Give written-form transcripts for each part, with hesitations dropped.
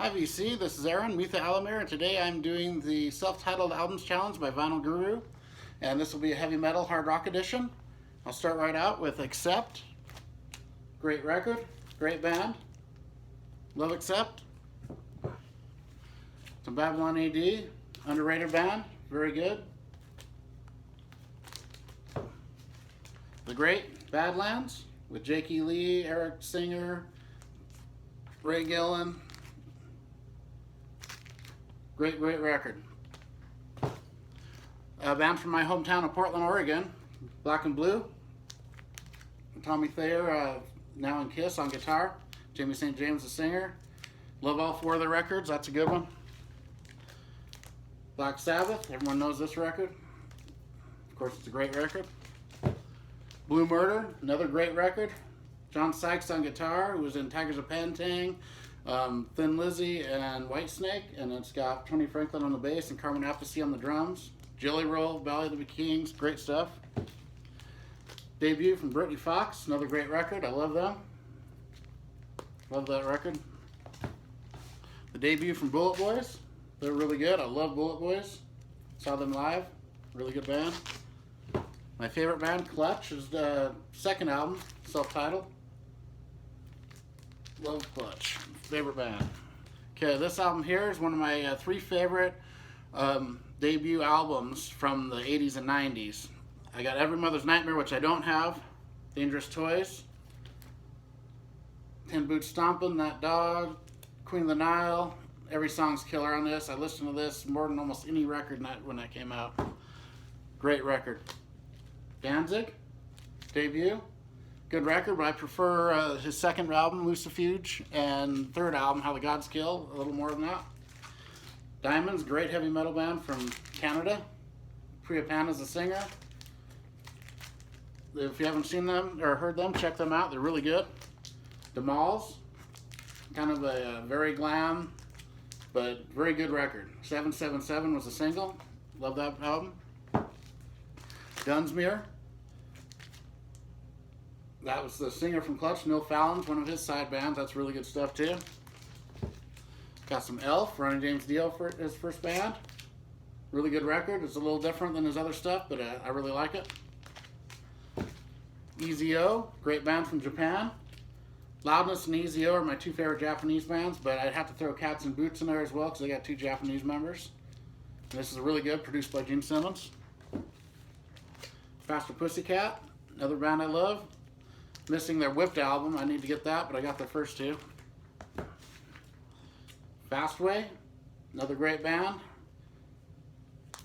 Hi VC, this is Aaron, Mitha Alamir, and today I'm doing the self-titled albums challenge by Vinyl Guru, and this will be a heavy metal hard rock edition. I'll start right out with Accept. Great record, great band. Love Accept. Some Babylon AD, underrated band, very good. The Great Badlands with Jakey Lee, Eric Singer, Ray Gillen. Great record. A band from my hometown of Portland, Oregon, Black and Blue. Tommy Thayer, now in Kiss on guitar. Jamie St. James, the singer. Love all four of their records. That's a good one. Black Sabbath. Everyone knows this record. Of course, it's a great record. Blue Murder. Another great record. John Sykes on guitar, who was in Tigers of Pantang, Thin Lizzy, and Whitesnake, and it's got Tony Franklin on the bass and Carmen Appice on the drums. Jelly Roll, Valley of the Kings, great stuff. Debut from Brittany Fox, another great record. I love them. Love that record. The debut from Bullet Boys, they're really good. I love Bullet Boys. Saw them live, really good band. My favorite band, Clutch, is the second album, self-titled. Love Clutch. Favorite band. Okay, this album here is one of my three favorite debut albums from the 80s and 90s. I got Every Mother's Nightmare, which I don't have. Dangerous Toys. Tin Boots Stompin', That Dog. Queen of the Nile. Every song's killer on this. I listened to this more than almost any record when that came out. Great record. Danzig. Debut. Good record, but I prefer his second album, Lucifuge, and third album, How the Gods Kill, a little more than that. Diamonds, great heavy metal band from Canada. Priya Panna's the singer. If you haven't seen them or heard them, check them out. They're really good. Demals, kind of a very glam, but very good record. 777 was a single. Love that album. Dunsmuir. That was the singer from Clutch, Neil Fallon's one of his side bands. That's really good stuff too. Got some Elf, Ronnie James Dio for his first band. Really good record. It's a little different than his other stuff, but I really like it. EZO, great band from Japan. Loudness and EZO are my two favorite Japanese bands, but I'd have to throw Cats and Boots in there as well because they got two Japanese members. And this is really good, produced by Gene Simmons. Faster Pussycat, another band I love. Missing their Whipped album. I need to get that, but I got their first two. Fastway, another great band.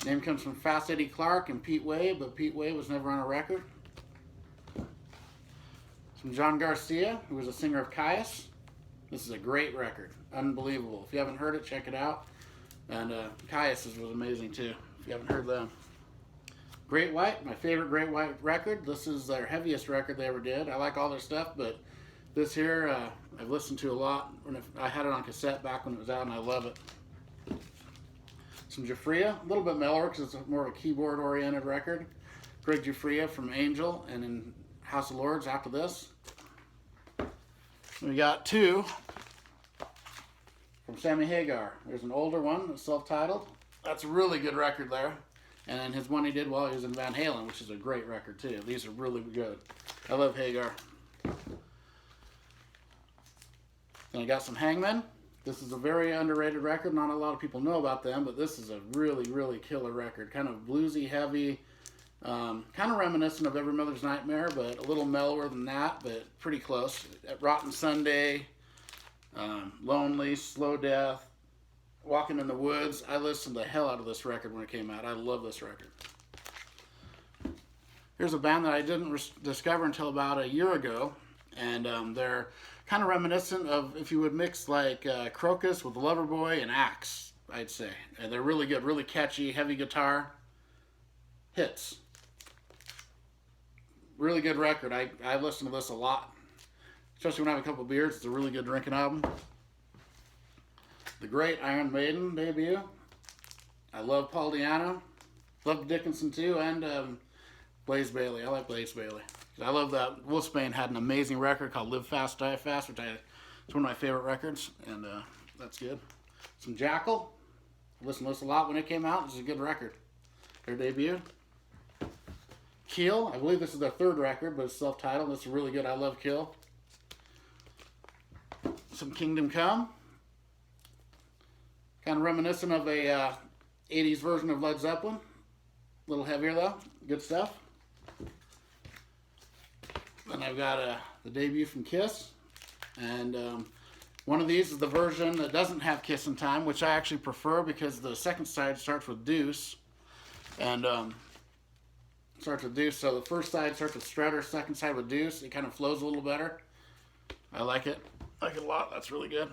Name comes from Fast Eddie Clarke and Pete Way, but Pete Way was never on a record. Some John Garcia, who was a singer of Caius. This is a great record. Unbelievable. If you haven't heard it, check it out. And Caius was amazing too, if you haven't heard them. Great White, my favorite Great White record. This is their heaviest record they ever did. I like all their stuff, but this here I've listened to a lot. I had it on cassette back when it was out, and I love it. Some Giuffria, a little bit mellower because it's more of a keyboard-oriented record. Greg Giuffria from Angel and in House of Lords after this. We got two from Sammy Hagar. There's an older one that's self-titled. That's a really good record there. And then his one he did while he was in Van Halen, which is a great record too. These are really good. I love Hagar. Then I got some Hangmen. This is a very underrated record. Not a lot of people know about them, but this is a really killer record. Kind of bluesy, heavy, kind of reminiscent of Every Mother's Nightmare, but a little mellower than that, but pretty close. At Rotten Sunday, Lonely, Slow Death, Walking in the Woods. I listened the hell out of this record when it came out. I love this record. Here's a band that I didn't discover until about a year ago, and they're kind of reminiscent of if you would mix like Crocus with Loverboy and Axe, I'd say. And they're really good, really catchy, heavy guitar hits. Really good record. I listen to this a lot, especially when I have a couple beers. It's a really good drinking album. The Great Iron Maiden debut. I love Paul Di'Anno. Love Dickinson too, and Blaze Bayley. I like Blaze Bayley. I love that. Wolfsbane had an amazing record called Live Fast, Die Fast, which it's one of my favorite records. And That's good. Some Jackal. I listened to this a lot when it came out. This is a good record. Their debut. Keel. I believe this is their third record, but it's self-titled. This is really good. I love Keel. Some Kingdom Come. Kind of reminiscent of a 80s version of Led Zeppelin. A little heavier though. Good stuff. Then I've got the debut from Kiss. And one of these is the version that doesn't have Kiss in Time, which I actually prefer because the second side starts with Deuce. And starts with Deuce. So the first side starts with Strutter, second side with Deuce. It kind of flows a little better. I like it. I like it a lot. That's really good.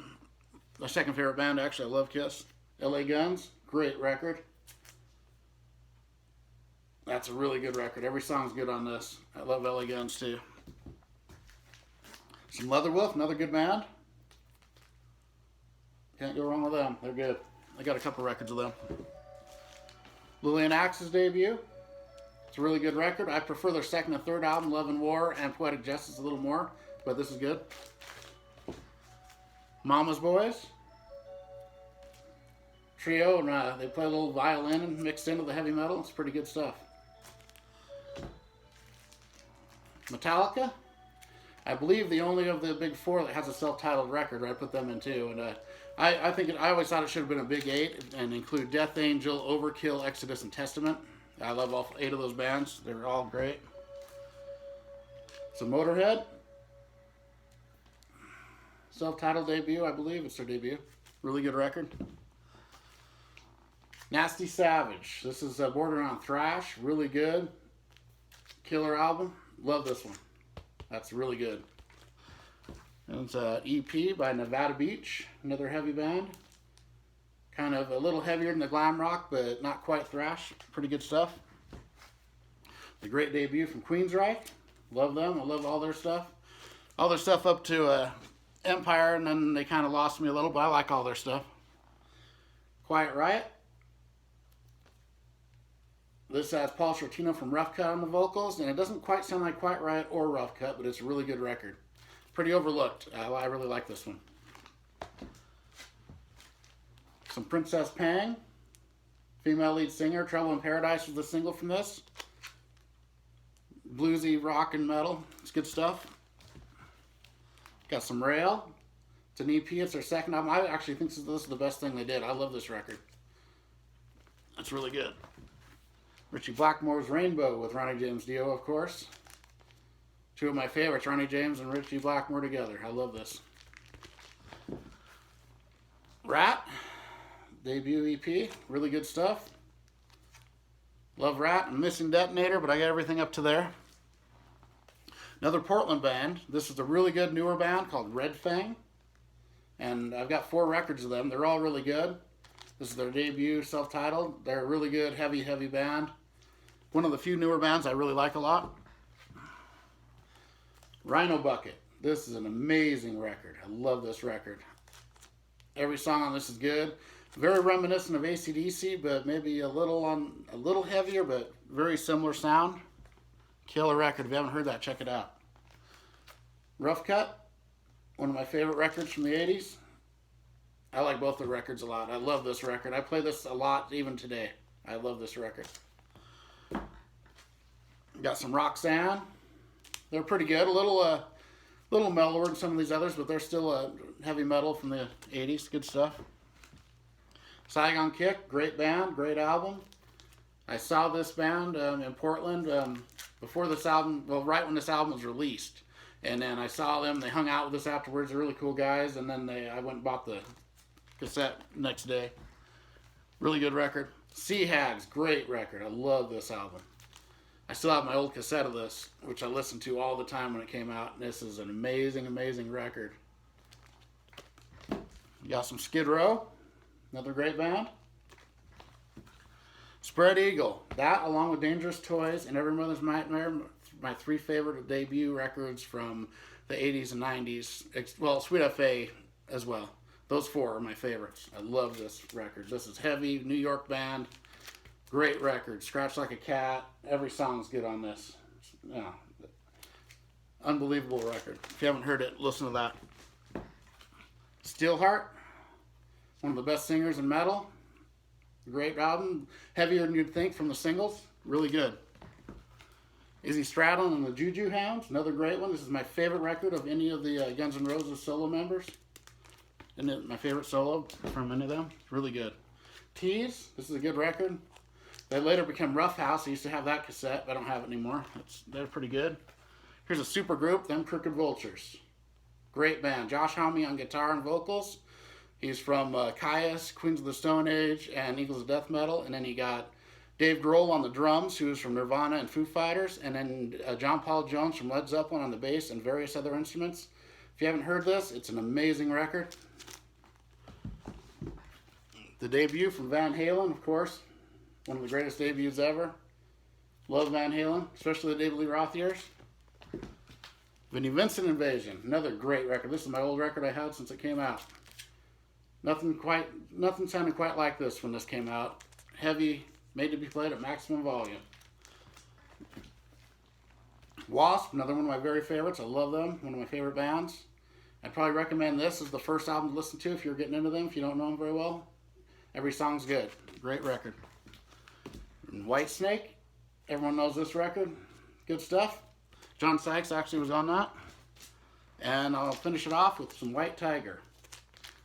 My second favorite band, actually, I love Kiss. LA Guns, great record. That's a really good record. Every song's good on this. I love LA Guns too. Some Leatherwolf, another good band. Can't go wrong with them. They're good. I got a couple records of them. Lillian Axe's debut. It's a really good record. I prefer their second and third album, Love and War and Poetic Justice, a little more, but this is good. Mama's Boys. Trio, and they play a little violin and mixed into the heavy metal. It's pretty good stuff. Metallica. I believe the only of the big four that has a self-titled record. I put them in too, and I always thought it should have been a big 8 and include Death Angel, Overkill, Exodus, and Testament. I love all 8 of those bands. They're all great. So Motorhead. Self-titled debut, I believe it's their debut. Really good record. Nasty Savage. This is bordering on thrash. Really good. Killer album. Love this one. That's really good. And it's an EP by Nevada Beach. Another heavy band. Kind of a little heavier than the glam rock, but not quite thrash. Pretty good stuff. The great debut from Queensryche. Love them. I love all their stuff. All their stuff up to Empire, and then they kind of lost me a little, but I like all their stuff. Quiet Riot. This has Paul Shortino from Rough Cut on the vocals, and it doesn't quite sound like Quiet Riot or Rough Cut, but it's a really good record. Pretty overlooked. I really like this one. Some Princess Pang. Female lead singer. Trouble in Paradise was the single from this. Bluesy rock and metal. It's good stuff. Got some Rail. It's an EP. It's their second album. I actually think this is the best thing they did. I love this record. It's really good. Richie Blackmore's Rainbow with Ronnie James Dio, of course. Two of my favorites, Ronnie James and Richie Blackmore together. I love this. Rat. Debut EP. Really good stuff. Love Rat. I'm missing Detonator, but I got everything up to there. Another Portland band. This is a really good newer band called Red Fang. And I've got 4 records of them. They're all really good. This is their debut, self-titled. They're a really good, heavy band. One of the few newer bands I really like a lot. Rhino Bucket. This is an amazing record. I love this record. Every song on this is good. Very reminiscent of AC/DC, but maybe a little heavier, but very similar sound. Killer record. If you haven't heard that, check it out. Rough Cut. One of my favorite records from the 80s. I like both the records a lot. I love this record. I play this a lot even today. I love this record. Got some Roxanne. They're pretty good. A little mellower than some of these others, but they're still heavy metal from the 80s. Good stuff. Saigon Kick. Great band. Great album. I saw this band in Portland before this album, well, right when this album was released. And then I saw them. They hung out with us afterwards. They're really cool guys. And then I went and bought the cassette next day. Really good record. Sea Hags, great record. I love this album. I still have my old cassette of this, which I listened to all the time when it came out. And this is an amazing, amazing record. You got some Skid Row, another great band. Spread Eagle, that along with Dangerous Toys and Every Mother's Nightmare, my 3 favorite debut records from the 80s and 90s. Well, Sweet F.A. as well. Those 4 are my favorites. I love this record. This is heavy, New York band. Great record. Scratch Like a Cat. Every song's good on this. Yeah. Unbelievable record. If you haven't heard it, listen to that. Steelheart. one of the best singers in metal. Great album, heavier than you'd think from the singles. Really good. Izzy Stradlin and the Juju Hounds, another great one. This is my favorite record of any of the Guns N' Roses solo members. And my favorite solo from any of them. Really good. Tease, this is a good record. They later became Rough House. I used to have that cassette, but I don't have it anymore. They're pretty good. Here's a super group, them Crooked Vultures. Great band. Josh Homme on guitar and vocals. He's from Caius, Queens of the Stone Age, and Eagles of Death Metal. And then you got Dave Grohl on the drums, who's from Nirvana and Foo Fighters. And then John Paul Jones from Led Zeppelin on the bass and various other instruments. If you haven't heard this, it's an amazing record. The debut from Van Halen, of course. One of the greatest debuts ever. Love Van Halen, especially the David Lee Roth years. Vinnie Vincent Invasion, another great record. This is my old record I had since it came out. Nothing sounded quite like this when this came out. Heavy, made to be played at maximum volume. Wasp, another one of my very favorites. I love them, one of my favorite bands. I'd probably recommend this as the first album to listen to if you're getting into them, if you don't know them very well. Every song's good. Great record. And Whitesnake, everyone knows this record. Good stuff. John Sykes actually was on that. And I'll finish it off with some White Tiger.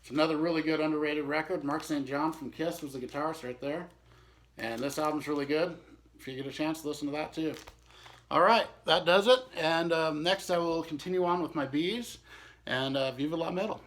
It's another really good underrated record. Mark St. John from Kiss was the guitarist right there. And this album's really good. If you get a chance, listen to that too. All right, that does it. And next I will continue on with my B's. And Viva La Metal.